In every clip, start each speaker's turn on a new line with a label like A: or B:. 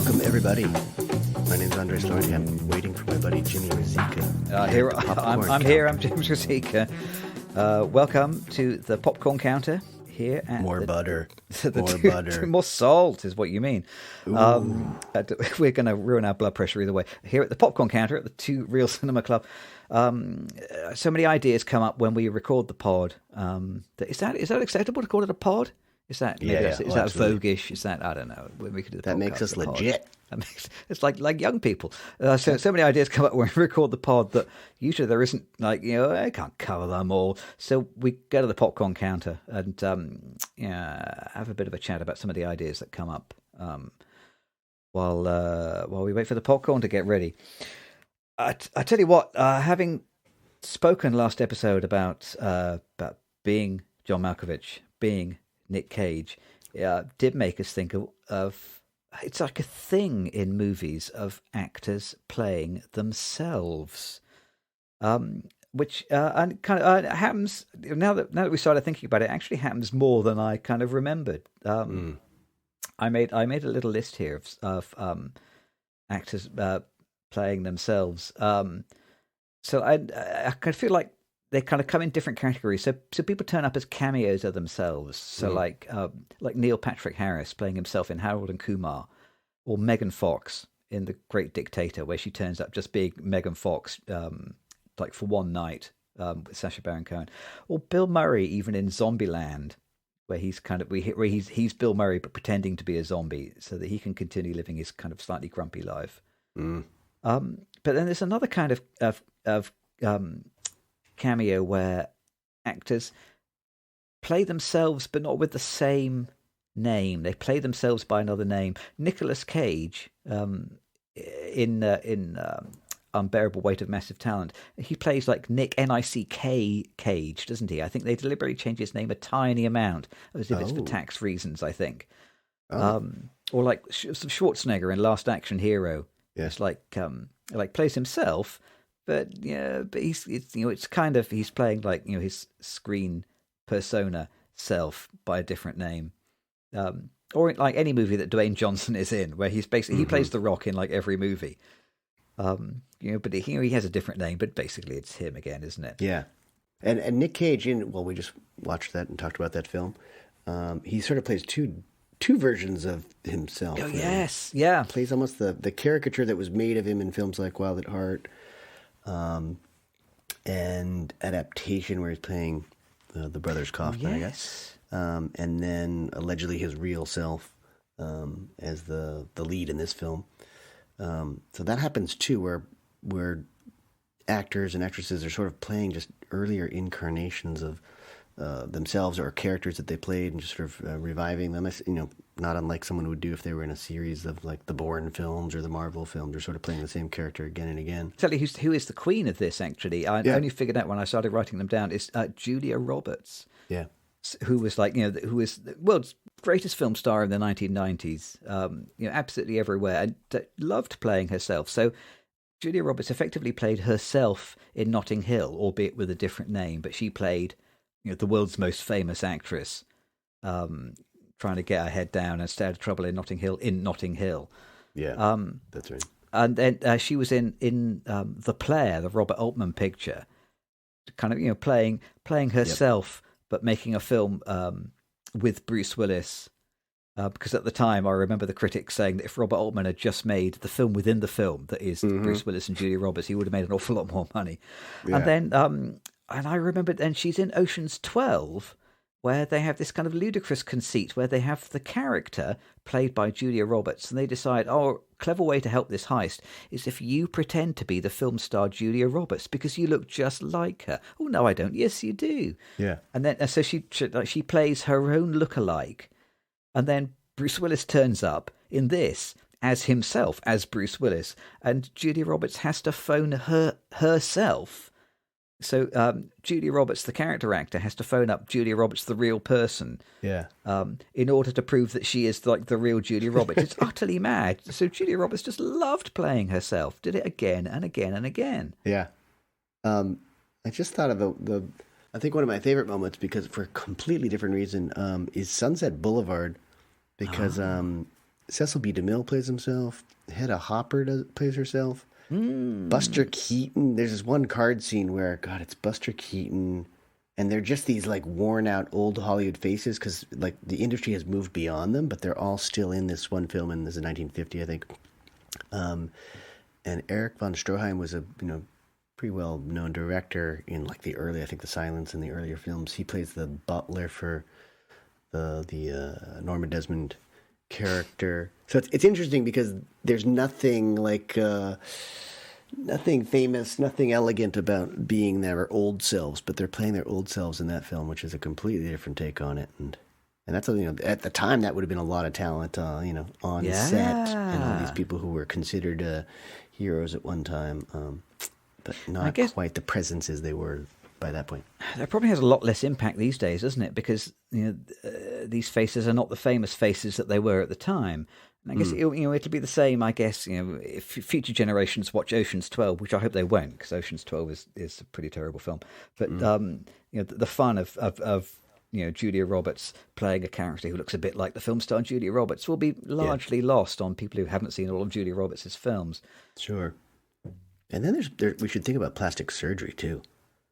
A: Welcome, everybody. My name's Andres Lordi. I'm waiting for my buddy Jimmy Rosica.
B: I'm here. I'm James Rosica. Welcome to the popcorn counter here. At
A: more butter.
B: More butter. More salt is what you mean. We're going to ruin our blood pressure either way. Here at the popcorn counter at the Two Real Cinema Club. So many ideas come up when we record the pod. Is that acceptable to call it a pod? Is that voguish? Is that, I don't know. When we could do the
A: that makes us legit.
B: It's like young people. So many ideas come up when we record the pod that usually there isn't, I can't cover them all. So we go to the popcorn counter and have a bit of a chat about some of the ideas that come up while we wait for the popcorn to get ready. I tell you what, having spoken last episode about being John Malkovich, being Nick Cage, did make us think of it's like a thing in movies of actors playing themselves, which happens now that we started thinking about it. It actually happens more than I kind of remembered. I made a little list here of actors playing themselves. So I kind of feel like they kind of come in different categories. So people turn up as cameos of themselves. So like Neil Patrick Harris playing himself in Harold and Kumar, or Megan Fox in The Great Dictator, where she turns up just being Megan Fox, like for one night with Sacha Baron Cohen, or Bill Murray even in Zombieland, where he's he's Bill Murray but pretending to be a zombie so that he can continue living his kind of slightly grumpy life. But then there's another kind of cameo where actors play themselves but not with the same name. They play themselves by another name. Nicolas Cage in Unbearable Weight of Massive Talent, he plays like Nick N-I-C-K Cage, doesn't he? I think they deliberately change his name a tiny amount, as if it's for tax reasons, I think. Or like Schwarzenegger in Last Action Hero. It's like plays himself, but it's kind of, he's playing like his screen persona self by a different name, or like any movie that Dwayne Johnson is in, where he's basically he plays The Rock in like every movie, but he has a different name, but basically it's him again, isn't it?
A: Yeah, and Nick Cage we just watched that and talked about that film. He sort of plays two versions of himself.
B: Oh, yes, yeah.
A: Plays almost the caricature that was made of him in films like Wild at Heart, and Adaptation, where he's playing the brothers Kaufman, I guess. And then allegedly his real self as the lead in this film. So that happens too, where actors and actresses are sort of playing just earlier incarnations of themselves or characters that they played and just sort of reviving them. Not unlike someone would do if they were in a series of like the Bourne films or the Marvel films, or sort of playing the same character again and again.
B: Tell you who is the queen of this, actually. I only figured out when I started writing them down. Is Julia Roberts.
A: Yeah.
B: Who was who was the world's greatest film star in the 1990s. Absolutely everywhere, and loved playing herself. So Julia Roberts effectively played herself in Notting Hill, albeit with a different name, but she played the world's most famous actress, trying to get her head down and stay out of trouble in Notting Hill.
A: Yeah, that's right.
B: And then she was in The Player, the Robert Altman picture, kind of playing herself, but making a film with Bruce Willis. Because at the time, I remember the critics saying that if Robert Altman had just made the film within the film, that is Bruce Willis and Julia Roberts, he would have made an awful lot more money. Yeah. And then, and I remember then she's in Ocean's 12, where they have this kind of ludicrous conceit where they have the character played by Julia Roberts, and they decide, clever way to help this heist is if you pretend to be the film star Julia Roberts because you look just like her. Oh, no, I don't. Yes, you do.
A: Yeah.
B: And then so she plays her own lookalike, and then Bruce Willis turns up in this as himself, as Bruce Willis, and Julia Roberts has to phone herself. So Julia Roberts, the character actor, has to phone up Julia Roberts, the real person, in order to prove that she is like the real Julia Roberts. It's utterly mad. So Julia Roberts just loved playing herself, did it again and again and again.
A: Yeah. I just thought of I think one of my favorite moments, because for a completely different reason, is Sunset Boulevard, because Cecil B. DeMille plays himself. Hedda Hopper plays herself. Buster Keaton. There's this one card scene where, God, it's Buster Keaton, and they're just these like worn out old Hollywood faces because like the industry has moved beyond them, but they're all still in this one film, and this is 1950, I think. And Erich von Stroheim was a pretty well known director in like the early, I think, The Silence and the earlier films. He plays the butler for the Norma Desmond character. So it's interesting because there's nothing like nothing famous, nothing elegant about being their old selves, but they're playing their old selves in that film, which is a completely different take on it. And that's at the time that would have been a lot of talent, on set, and all these people who were considered heroes at one time, but not quite the presences they were by that point.
B: That probably has a lot less impact these days, doesn't it? Because these faces are not the famous faces that they were at the time. And I guess it'll be the same. I guess if future generations watch Ocean's 12, which I hope they won't, because Ocean's 12 is a pretty terrible film. But the fun of Julia Roberts playing a character who looks a bit like the film star Julia Roberts will be largely lost on people who haven't seen all of Julia Roberts' films.
A: Sure. And then we should think about plastic surgery too.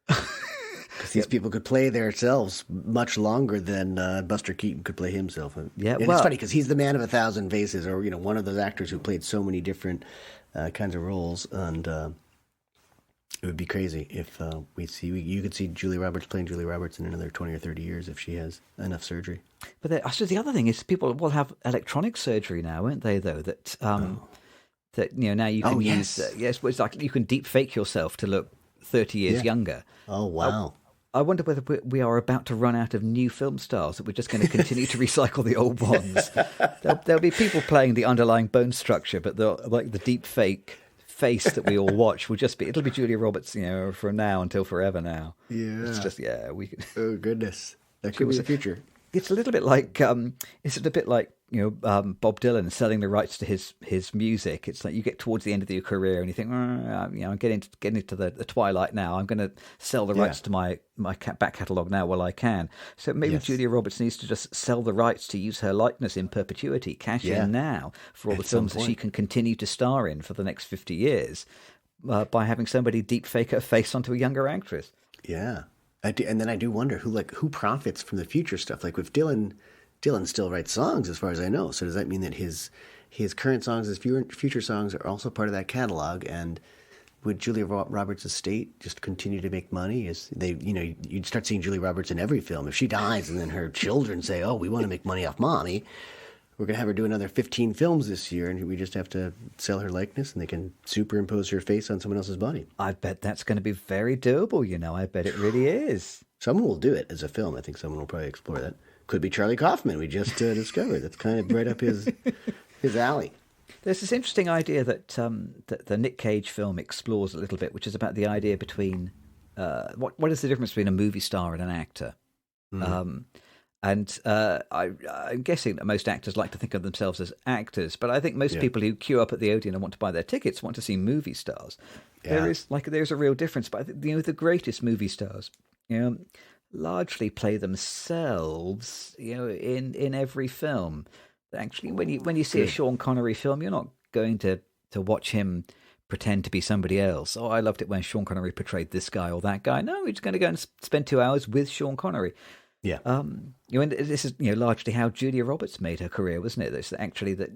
A: Because these people could play themselves much longer than Buster Keaton could play himself.
B: Yeah,
A: and it's funny because he's the man of 1,000 faces, or one of those actors who played so many different kinds of roles, and it would be crazy if you could see Julia Roberts playing Julia Roberts in another 20 or 30 years if she has enough surgery.
B: But I suppose the other thing is people will have electronic surgery now, won't they? Though that now you can use it's like you can deep fake yourself to look 30 years younger.
A: Oh wow.
B: I wonder whether we are about to run out of new film stars, that we're just going to continue to recycle the old ones. There'll be people playing the underlying bone structure, but like the deep fake face that we all watch it'll be Julia Roberts, from now until forever now. Yeah. It's just, we can...
A: Oh, goodness. That could be the future.
B: It's a little bit like, Bob Dylan selling the rights to his music. It's like you get towards the end of your career and you think, I'm getting into the twilight now. I'm going to sell the rights to my back catalogue now while I can. So maybe Julia Roberts needs to just sell the rights to use her likeness in perpetuity, cash in now for all the films that she can continue to star in for the next 50 years by having somebody deep fake her face onto a younger actress.
A: Yeah. And then I do wonder who profits from the future stuff. Like with Dylan still writes songs, as far as I know. So does that mean that his current songs, his future songs, are also part of that catalog? And would Julia Roberts' estate just continue to make money? You'd start seeing Julia Roberts in every film. If she dies and then her children say, "Oh, we want to make money off mommy," we're going to have her do another 15 films this year, and we just have to sell her likeness, and they can superimpose her face on someone else's body.
B: I bet that's going to be very doable, I bet it really is.
A: Someone will do it as a film. I think someone will probably explore that. Could be Charlie Kaufman, we just discovered. That's kind of right up his alley.
B: There's this interesting idea that the Nick Cage film explores a little bit, which is about the idea between what is the difference between a movie star and an actor? Mm-hmm. I'm guessing that most actors like to think of themselves as actors, but I think most people who queue up at the Odeon and want to buy their tickets want to see movie stars. Yeah. There's a real difference, but I think the greatest movie stars, largely play themselves, in every film. Actually, when you see a Sean Connery film, you're not going to watch him pretend to be somebody else. Oh, I loved it when Sean Connery portrayed this guy or that guy. No, we're just going to go and spend 2 hours with Sean Connery. Yeah. And this is largely how Julia Roberts made her career, wasn't it? It's actually that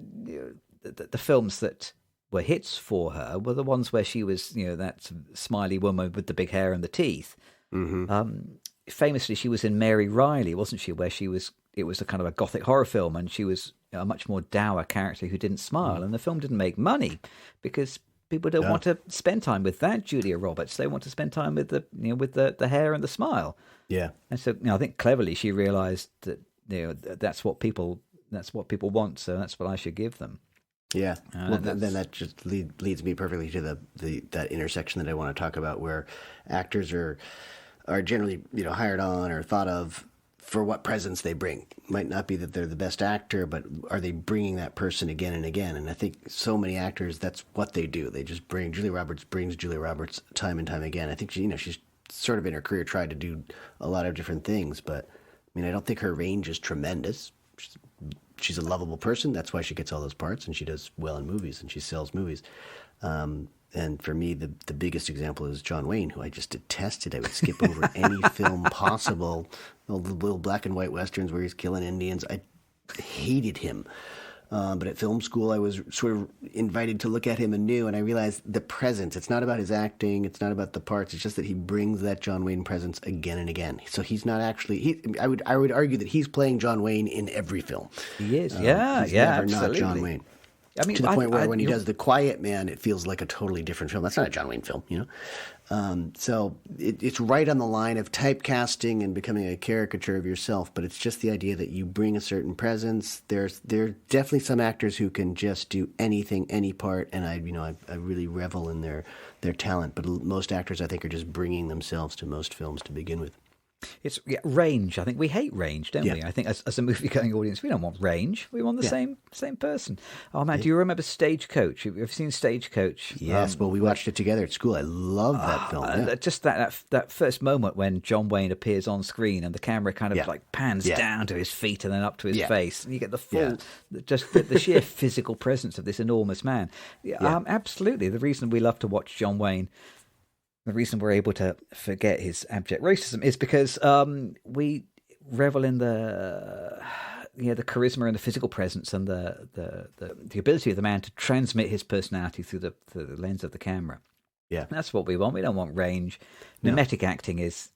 B: the films that were hits for her were the ones where she was that smiley woman with the big hair and the teeth. Mm-hmm. Famously, she was in Mary Riley, wasn't she? Where it was a kind of a gothic horror film, and she was a much more dour character who didn't smile, and the film didn't make money because people don't want to spend time with that Julia Roberts. They want to spend time with the hair and the smile. Yeah, and so I think cleverly she realised that that's what people want, so that's what I should give them. Yeah, well, then that just leads me perfectly to that intersection that I want to talk about, where actors are generally hired on or thought of for what presence they bring. It might not be that they're the best actor, but are they bringing that person again and again? And I think so many actors, that's what they do. They just bring Julia Roberts time and time again. I think she's sort of in her career tried to do a lot of different things, but I don't think her range is tremendous. She's
A: she's a lovable person. That's why she gets all those parts, and she does well in movies, and she sells movies. And for me, the biggest example is John Wayne, who I just detested. I would skip over any film possible. The little black and white westerns where he's killing Indians. I hated him. But at film school, I was sort of invited to look at him anew, and I realized the presence. It's not about his acting. It's not about the parts. It's just that he brings that John Wayne presence again and again. So he's not actually. I would argue that he's playing John Wayne in every film.
B: He is.
A: He's never
B: Absolutely.
A: not John Wayne.
B: I mean,
A: to the point where when he does The Quiet Man, it feels like a totally different film. That's not a John Wayne film, you know? So it's right on the line of typecasting and becoming a caricature of yourself, but it's just the idea that you bring a certain presence. There are definitely some actors who can just do anything, any part, and I really revel in their talent, but most actors, I think, are just bringing themselves to most films to begin with.
B: It's range. I think we hate range, don't we? I think as a movie-going audience, we don't want range. We want the same person. Oh man, do you remember Stagecoach? Have you seen Stagecoach?
A: Yes. Well, we watched it together at school. I love that film. Yeah.
B: Just that first moment when John Wayne appears on screen and the camera kind of like pans down to his feet and then up to his face, and you get the full, just the sheer physical presence of this enormous man. Absolutely. The reason we love to watch John Wayne. The reason we're able to forget his abject racism is because we revel in the charisma and the physical presence and the ability of the man to transmit his personality through the lens of the camera.
A: Yeah,
B: that's what we want. We don't want range. Mimetic acting is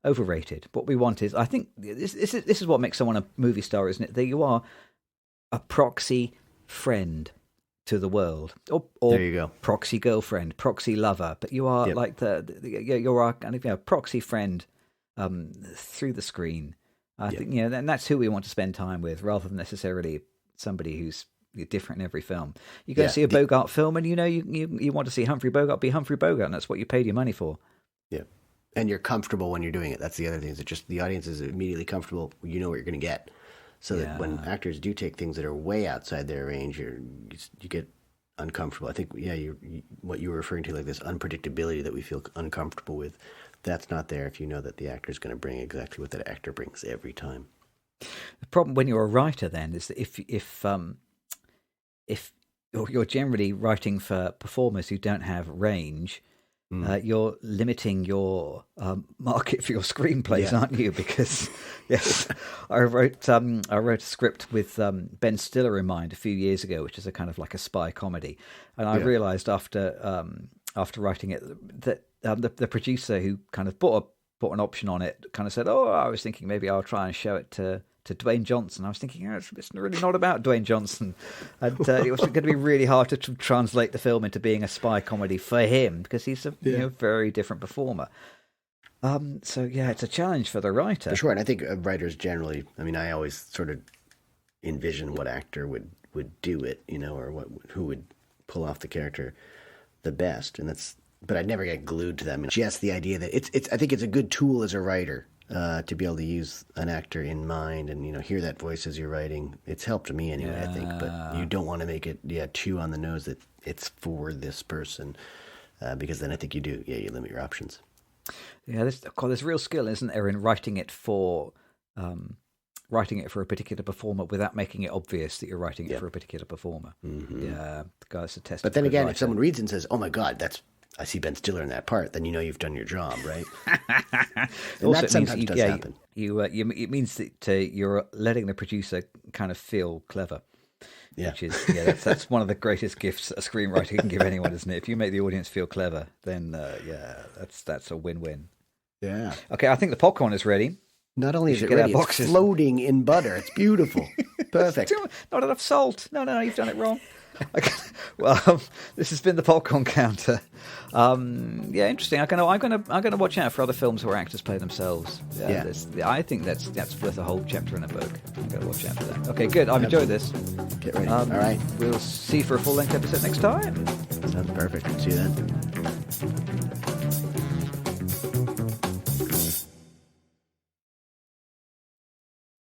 B: overrated. What we want is, I think, this is what makes someone a movie star, isn't it? That you are a proxy friend to the world, or
A: there you go.
B: Proxy girlfriend, proxy lover, but you are like you're our kind of proxy friend through the screen. I think and that's who we want to spend time with, rather than necessarily somebody who's different in every film. You go see a Bogart film, and you want to see Humphrey Bogart be Humphrey Bogart, and that's what you paid your money for. Yeah,
A: and you're comfortable when you're doing it. That's the other thing. Is that just the audience is immediately comfortable. You know what you're going to get. So that when actors do take things that are way outside their range, you get uncomfortable. I think, what you were referring to, like this unpredictability that we feel uncomfortable with, that's not there if you know that the actor is going to bring exactly what that actor brings every time.
B: The problem when you're a writer then is that if you're generally writing for performers who don't have range, you're limiting your market for your screenplays, aren't you? Because I wrote a script with Ben Stiller in mind a few years ago, which is a kind of like a spy comedy, and I realised after writing it that the producer who kind of put an option on it kind of said, "Oh, I was thinking maybe I'll try and show it to Dwayne Johnson." I was thinking, it's really not about Dwayne Johnson. And it was going to be really hard to translate the film into being a spy comedy for him, because he's a very different performer. So, it's a challenge for the writer.
A: For sure, and I think writers generally, I always sort of envision what actor would do it, or who would pull off the character the best. But I'd never get glued to them. Just the idea that I think it's a good tool as a writer. To be able to use an actor in mind and hear that voice as you're writing, it's helped me anyway. I think, but you don't want to make it too on the nose that it's for this person, because then I think you limit your options.
B: Yeah, there's real skill, isn't there, in writing it for a particular performer without making it obvious that you're writing it for a particular performer. Mm-hmm. Yeah, that's a test.
A: But then again, if someone reads it and says, "Oh my God, I see Ben Stiller in that part," then you've done your job, right? And that sometimes does happen.
B: It means that you're letting the producer kind of feel clever.
A: Yeah.
B: Which is that's one of the greatest gifts a screenwriter can give anyone, isn't it? If you make the audience feel clever, then that's a win-win.
A: Yeah.
B: Okay, I think the popcorn is ready.
A: Not only is it ready, it's floating in butter. It's beautiful. Perfect.
B: Not enough salt. No, you've done it wrong. Okay. Well, this has been the Popcorn Counter. Interesting. I'm gonna watch out for other films where actors play themselves. I think that's worth a whole chapter in a book. I'm gonna watch out for that. Okay, good. I've enjoyed this.
A: Get ready. All right.
B: We'll see you for a full-length episode next time.
A: Sounds perfect. See you then.